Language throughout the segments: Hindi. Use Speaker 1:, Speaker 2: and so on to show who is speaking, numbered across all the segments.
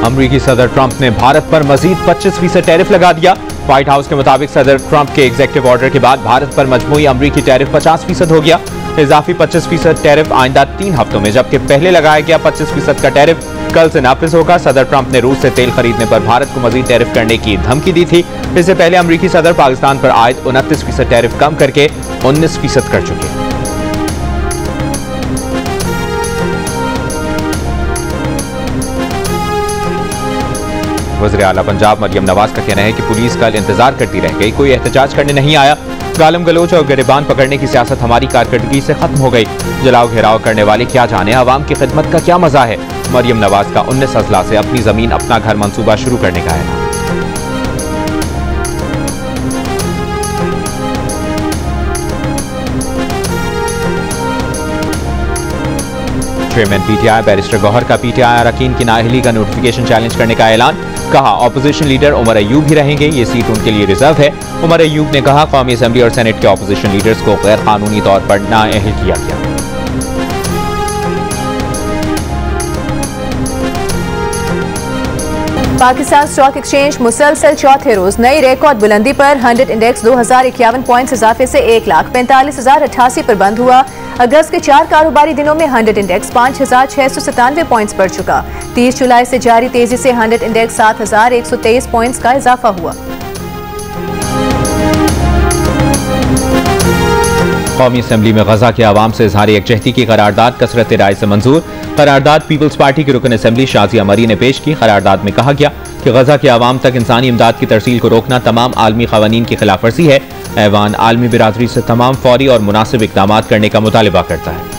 Speaker 1: अमरीकी सदर ट्रंप ने भारत पर मजीद 25% टैरिफ लगा दिया। व्हाइट हाउस के मुताबिक सदर ट्रंप के एग्जीक्यूटिव ऑर्डर के बाद भारत पर मजमूई अमरीकी टैरिफ 50% हो गया। इजाफी 25% टैरिफ आइंदा 3 हफ्तों में, जबकि पहले लगाया गया 25% का टैरिफ कल से नाफिज होगा। सदर ट्रंप ने रूस से तेल खरीदने पर भारत को मजीद टैरिफ करने की धमकी दी थी। इससे पहले अमरीकी सदर पाकिस्तान पर आयद 29% टैरिफ कम करके 19% कर चुके हैं। वज़ीर आला पंजाब मरियम नवाज का कहना है कि पुलिस कल इंतजार करती रह गई, कोई एहतजाज करने नहीं आया। गालम गलोच और गिरबान पकड़ने की सियासत हमारी कारकर्दगी से खत्म हो गई। जलाओ घेराव करने वाले क्या जाने अवाम की खिदमत का क्या मजा है। मरियम नवाज का 19 अजला से अपनी जमीन अपना घर मंसूबा शुरू करने का ऐलान। चेयरमैन पीटीआई बैरिस्टर गौहर का पीटीआई अरकान की नाअहली का नोटिफिकेशन चैलेंज करने का ऐलान। कहा ऑपोजिशन लीडर उमर अयूब ही रहेंगे, ये सीट उनके लिए रिजर्व है। उमर अयूब ने कहा कौमी असेंबली और सेनेट के ऑपोजिशन लीडर्स को गैर कानूनी तौर पर नाअहल किया गया।
Speaker 2: पाकिस्तान स्टॉक एक्सचेंज मुसलसल चौथे रोज नई रिकॉर्ड बुलंदी पर 100 इंडेक्स 2051 पॉइंट्स इजाफे से 1,45,088 पर बंद हुआ। अगस्त के 4 कारोबारी दिनों में 100 इंडेक्स 5,697 पॉइंट्स बढ़ चुका। 30 जुलाई से जारी तेजी से 100 इंडेक्स 7,123 पॉइंट्स का इजाफा हुआ।
Speaker 1: कौमी असेंबली में गजा के अवाम से इजहार यकजहती की करारदाद कसरत राय से मंजूर। करारदाद पीपल्स पार्टी के रुकन असेंबली शाजिया मरी ने पेश की। करारदाद में कहा गया कि गजा के अवाम तक इंसानी इमदाद की तरसील को रोकना तमाम आलमी क़वानीन की खिलाफ वर्जी है। ऐवान आलमी बिरादरी से तमाम फौरी और मुनासिब इक़दाम करने का मुतालिबा करता है।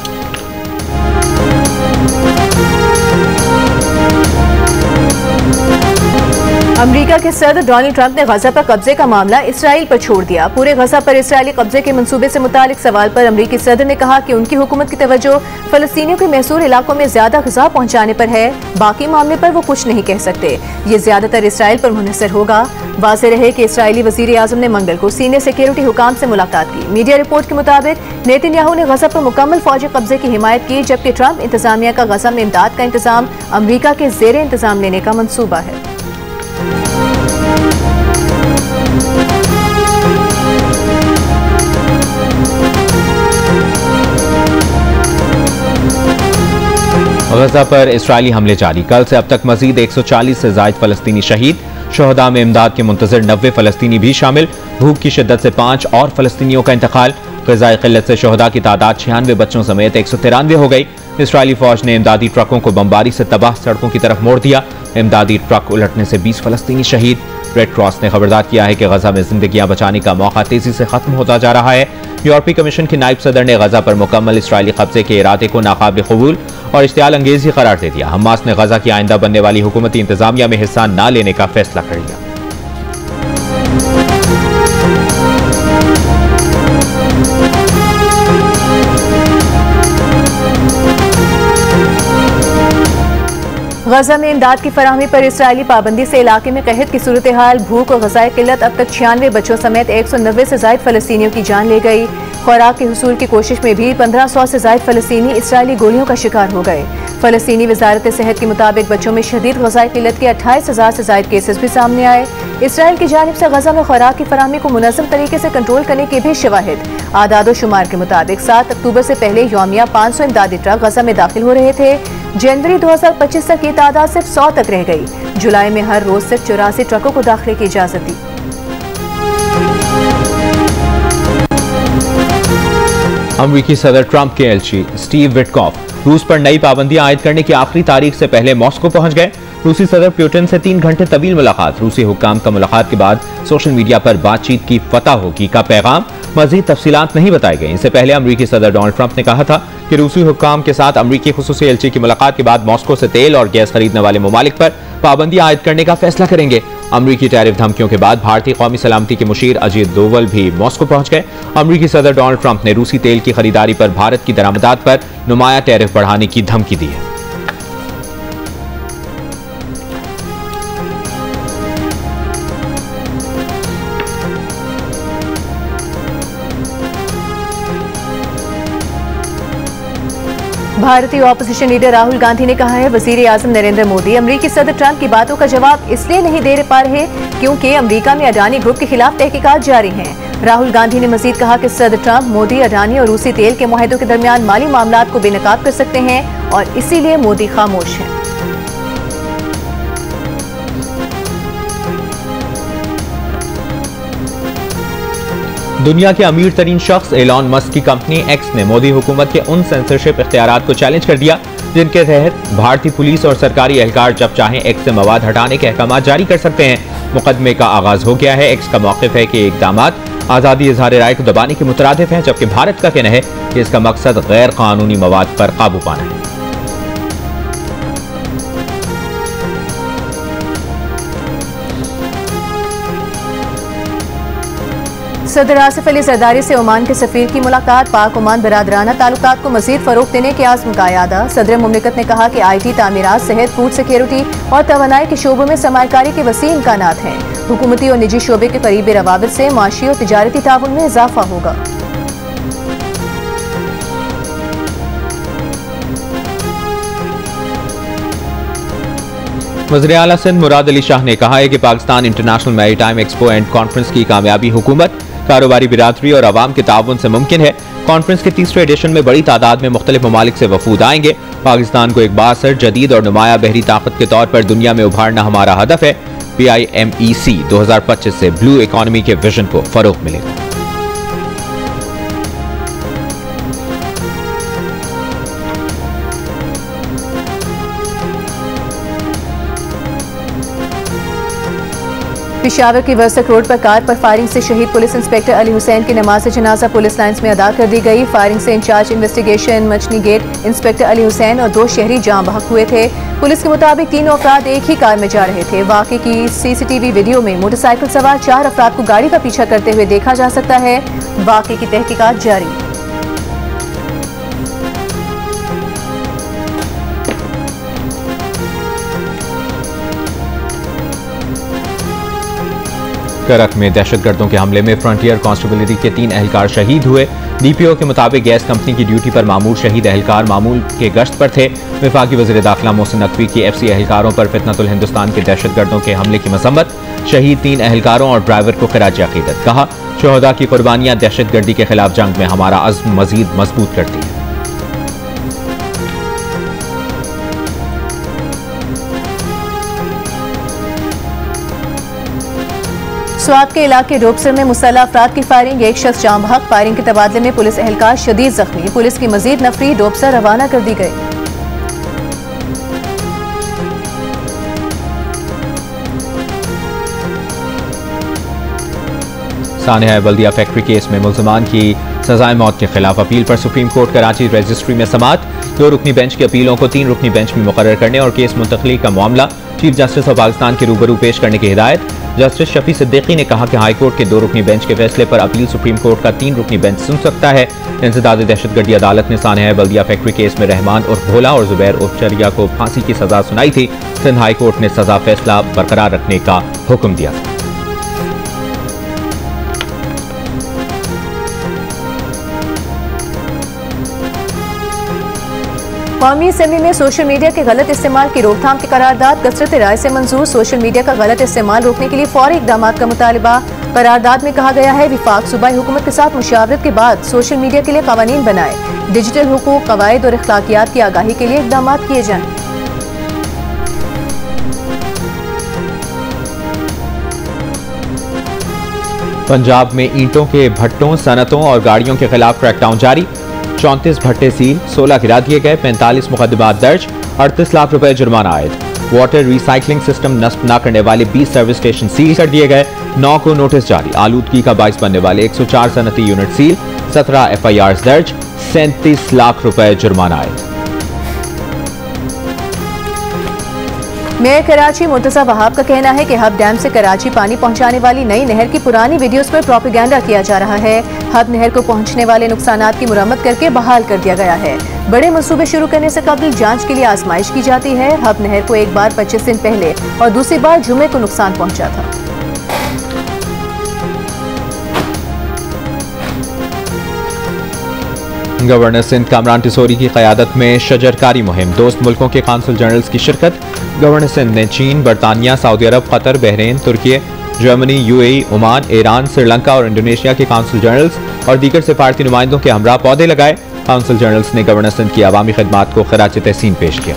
Speaker 2: अमेरिका के सदर डोनाल्ड ट्रंप ने गजा पर कब्जे का मामला इसराइल पर छोड़ दिया। पूरे गजा पर इसराइली कब्जे के मंसूबे से मुतालिक सवाल पर अमेरिकी सदर ने कहा कि उनकी हुकूमत की तवज्जो फलस्तीनियों के महसूर इलाकों में ज्यादा गजा पहुंचाने पर है, बाकी मामले पर वो कुछ नहीं कह सकते। ये ज्यादातर इसराइल पर मुनहसर होगा। वाज़ेह रहे कि इसराइली वज़ीर आज़म ने मंगल को सीनियर सिक्योरिटी हुकाम से मुलाकात की। मीडिया रिपोर्ट के मुताबिक नेतन्याहू ने गजा पर मुकम्मल फौजी कब्जे की हिमायत की, जबकि ट्रंप इंतजामिया का गजा में इमदाद का इंतजाम अमेरिका के ज़ेर इंतजाम लेने का मंसूबा है।
Speaker 1: गजा पर इसराइली हमले जारी। कल से अब तक मजीद 140 से जायद फलस्तीनी शहीद। शोहदा में इमदाद के मुंतजर 90 फलस्तीनी भी शामिल। भूख की शिद्दत से 5 और फलस्तीनियों का इंतकाल। ग़िज़ाई क़िल्लत से शोहदा की तादाद 96 बच्चों समेत 193 हो गई। इसराइली फौज ने इमदादी ट्रकों को बमबारी से तबाह सड़कों की तरफ मोड़ दिया। इमदादी ट्रक उलटने से 20 फलस्तीनी शहीद। रेड क्रॉस ने खबरदार किया है कि गजा में जिंदगियां बचाने का मौका तेजी से खत्म होता जा रहा है। यूरोपीय कमीशन के नायब सदर ने गजा पर मुकम्मल इसराइली कब्जे के इरादे को नाकाबिल कबूल और इश्तियाल अंगेजी करार दे दिया। हमास ने गजा की आइंदा बनने वाली हुकूमती इंतजामिया में हिस्सा न लेने का फैसला कर लिया।
Speaker 2: गजा में इमदाद की फराहमी पर इसराइली पाबंदी से इलाके में कहत की सूरत हाल। भूख और ग़िज़ाई किल्लत अब तक 96 बच्चों समेत 190 से ज़ायद फलस्तीनियों की जान ले गई। खुराक के हुसूल की कोशिश में भी 1500 से ज़ायद फलस्तीनी इसराइली गोलियों का शिकार हो गए। फलस्तीनी वजारत सेहत के मुताबिक बच्चों में शदीद ग़िज़ाई किल्लत के 28,000 से ज़ायद केसेस भी सामने आए। इसराइल की जानिब से गजा में खुराक की फराहमी को मुनज़्ज़म तरीके से कंट्रोल करने के भी शवाहिद। आदाद शुमार के मुताबिक 7 अक्टूबर से पहले यौमिया 500 इमदादी ट्रक गजा में दाखिल हो रहे थे। जनवरी 2025 तक ये तादाद सिर्फ 100 तक रह गई। जुलाई में हर रोज सिर्फ 84 ट्रकों को दाखिले की इजाजत दी।
Speaker 1: अमरीकी सदर ट्रंप के एलची स्टीव विटकॉफ रूस पर नई पाबंदियां आयद करने की आखिरी तारीख से पहले मॉस्को पहुंच गए। रूसी सदर पुतिन से 3 घंटे तवील मुलाकात। रूसी हुक्काम का मुलाकात के बाद सोशल मीडिया पर बातचीत की फतह होगी का पैगाम। मजीद तफसीलात नहीं बताई गई। इससे पहले अमरीकी सदर डोनाल्ड ट्रंप ने कहा था कि रूसी हुक्काम के साथ अमरीकी खुसूसी एलची की मुलाकात के बाद मॉस्को से तेल और गैस खरीदने वाले ममालिक पर पाबंदियां आयद करने का फैसला करेंगे। अमरीकी टैरिफ धमकियों के बाद भारतीय कौमी सलामती के मुशीर अजीत दोवल भी मॉस्को पहुंच गए। अमरीकी सदर डोनाल्ड ट्रंप ने रूसी तेल की खरीदारी पर भारत की दरामदात पर नुमाया टैरिफ बढ़ाने की धमकी दी है।
Speaker 2: भारतीय ऑपोजिशन लीडर राहुल गांधी ने कहा है, वजीर आजम नरेंद्र मोदी अमरीकी सदर ट्रंप की बातों का जवाब इसलिए नहीं दे पा रहे क्योंकि अमरीका में अडानी ग्रुप के खिलाफ तहकीकात जारी हैं। राहुल गांधी ने मजीद कहा कि सदर ट्रंप मोदी, अडानी और रूसी तेल के मुआहदों के दरमियान माली मामलात को बेनकाब कर सकते हैं और इसीलिए मोदी खामोश हैं।
Speaker 1: दुनिया के अमीर तरीन शख्स एलॉन मस्क की कंपनी एक्स ने मोदी हुकूमत के उन सेंसरशिप इख्तियारात को चैलेंज कर दिया जिनके तहत भारतीय पुलिस और सरकारी एहलकार जब चाहें एक्स से मवाद हटाने के अहकाम जारी कर सकते हैं। मुकदमे का आगाज हो गया है। एक्स का मौक़िफ़ है कि इक़दामात आज़ादी इज़हार राय को दबाने के मुतरादिफ हैं, जबकि भारत का कहना है कि इसका मकसद गैर कानूनी मवाद पर काबू पाना है।
Speaker 2: सदर आसिफ अली जरदारी से ओमान के सफीर की मुलाकात, पाक ओमान बरादराना ताल्लुकात को मजीद फरोग देने के आज़म का यादा। सदर मुमलिकत ने कहा कि IT, तामीरात, सेहत, फूड सिक्योरिटी और तवानाई के शोबों में सरमायाकारी के वसी इम्कानात हैं। हुकूमती और निजी शोबे के करीबी रवाबित से माशी और तिजारती ताउन में इजाफा होगा।
Speaker 1: वज़ीर आला सिंध मुराद अली शाह ने कहा है कि Pakistan international maritime expo and conference की कामयाबी हुकूमत, कारोबारी बिरादरी और आवाम के ताउन से मुमकिन है। कॉन्फ्रेंस के तीसरे एडिशन में बड़ी तादाद में मुख्तलिफ ममालिक से वफूद आएंगे। पाकिस्तान को एक बासर, जदीद और नुमाया बहरी ताकत के तौर पर दुनिया में उभारना हमारा हदफ है। PIMEC 2025 से ब्लू इकॉनमी के विजन को फरोग मिलेगा।
Speaker 2: पेशावर की वर्सक रोड पर कार पर फायरिंग से शहीद पुलिस इंस्पेक्टर अली हुसैन की नमाज जनाजा पुलिस लाइन्स में अदा कर दी गई। फायरिंग से इंचार्ज इन्वेस्टिगेशन मचनी गेट इंस्पेक्टर अली हुसैन और 2 शहरी जाँ बहक हुए थे। पुलिस के मुताबिक 3 अफराद एक ही कार में जा रहे थे। वाक़े की CCTV वीडियो में मोटरसाइकिल सवार 4 अफराद को गाड़ी का पीछा करते हुए देखा जा सकता है। वाक़े की तहकीकात जारी।
Speaker 1: करक में दहशतगर्दों के हमले में फ्रंटियर कांस्टेबिलिटी के 3 एहलकार शहीद हुए। DPO के मुताबिक गैस कंपनी की ड्यूटी पर मामूल शहीद एहलकार मामूल के गश्त पर थे। वफाकी वज़ीर दाखिला मोहसिन नकवी की FC एहलकारों पर फितनतुल हिंदुस्तान के दहशतगर्दों के हमले की मसम्मत। शहीद 3 एहलकारों और ड्राइवर को खिराज अकीदत। कहा, शोहदा की कुर्बानियां दहशतगर्दी के खिलाफ जंग में हमारा अज़्म मजीद मजबूत करती है।
Speaker 2: स्वात के इलाके डोबसर में मुसल्लह अफराद की फायरिंग, एक शख्स जाँ बहक। फायरिंग के तबादले में पुलिस एहलकार शदीद जख्मी। पुलिस की मजीद नफरी डोबसर रवाना कर दी गई।
Speaker 1: सानिया बल्दिया फैक्ट्री केस में मुल्ज़मान की सजाए मौत के खिलाफ अपील पर सुप्रीम कोर्ट कराची रजिस्ट्री में समाअत। 2 रुकनी बेंच की अपीलों को 3 रुकनी बेंच में मुकर्रर करने और केस मुंतकली का मामला चीफ जस्टिस ऑफ पाकिस्तान के रूबरू पेश करने की हिदायत। जस्टिस शफी सिद्दीकी ने कहा कि हाई कोर्ट के 2 रुकनी बेंच के फैसले पर अपील सुप्रीम कोर्ट का 3 रुकनी बेंच सुन सकता है। इंसदाद दहशतगर्दी अदालत ने सानिया बल्दिया फैक्ट्री केस में रहमान उर्फ भोला और जुबैर उर्फ चरिया को फांसी की सजा सुनाई थी। सिंध हाई कोर्ट ने सजा फैसला बरकरार रखने का हुक्म दिया था।
Speaker 2: कौमी असेंबली में सोशल मीडिया के गलत इस्तेमाल की रोकथाम की करारदाद कसरत राय से मंजूर। सोशल मीडिया का गलत इस्तेमाल रोकने के लिए फौरी इकदाम का मुतालबा। करारदाद में कहा गया है, विफाक सूबाई हुकूमत के साथ मुशावरत के बाद सोशल मीडिया के लिए कवानीन बनाए, डिजिटल हुकूक, कवायद और अखलाकियात की आगाही के लिए इकदाम किए जाएं।
Speaker 1: पंजाब में ईंटों के भट्टों, सनतों और गाड़ियों के खिलाफ क्रैकडाउन जारी। 34 भट्टे सील, 16 गिरा दिए गए, 45 मुकदमात दर्ज, 38 लाख रुपए जुर्माना आयद। वाटर रिसाइकलिंग सिस्टम नस्ब न करने वाले 20 सर्विस स्टेशन सील कर दिए गए, 9 को नोटिस जारी। आलूदगी का बाइस बनने वाले 104 सनती यूनिट सील, 17 FIRs दर्ज, 37 लाख रुपए जुर्माना आयद।
Speaker 2: मेयर कराची मुर्तजा वहाब का कहना है कि हब डैम से कराची पानी पहुंचाने वाली नई नहर की पुरानी वीडियोस पर प्रोपेगेंडा किया जा रहा है। हब नहर को पहुंचने वाले नुकसानात की मुरम्मत करके बहाल कर दिया गया है। बड़े मंसूबे शुरू करने से कबल जांच के लिए आजमाइश की जाती है। हब नहर को एक बार 25 दिन पहले और दूसरी बार जुमे को नुकसान पहुंचा था।
Speaker 1: गवर्नर सिंध कामरान टिसोरी की क़यादत में शजरकारी मुहिम, दोस्त मुल्कों के काउंसिल जनरल्स की शिरकत। गवर्नर सिंध ने चीन, बरतानिया, सऊदी अरब, कतर, बहरीन, तुर्की, Germany, UAE, Oman, Iran, Sri Lanka और इंडोनेशिया के काउंसिल जनरल्स और दीगर सिफारती नुमाइंदों के हमरा पौधे लगाए। काउंसिल जनरल्स ने गवर्नर सिंध की अवामी खिदमात को खराज तहसीन पेश किया।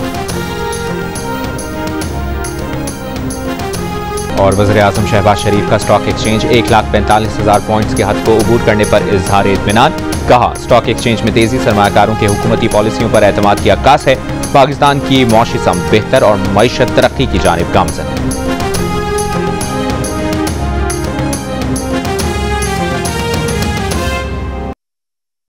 Speaker 1: और वज़ीर-ए-आज़म शहबाज शरीफ का स्टॉक एक्सचेंज 1,45,000 पॉइंट्स के हद को अबूर करने पर इजहार इत्मीनान। कहा, स्टॉक एक्सचेंज में तेजी सरमायाकारों के हुकूमती पॉलिसियों पर एतमाद की अक्कास है। पाकिस्तान की मौशी समत बेहतर और मईशत तरक्की की जानिब गामज़न है।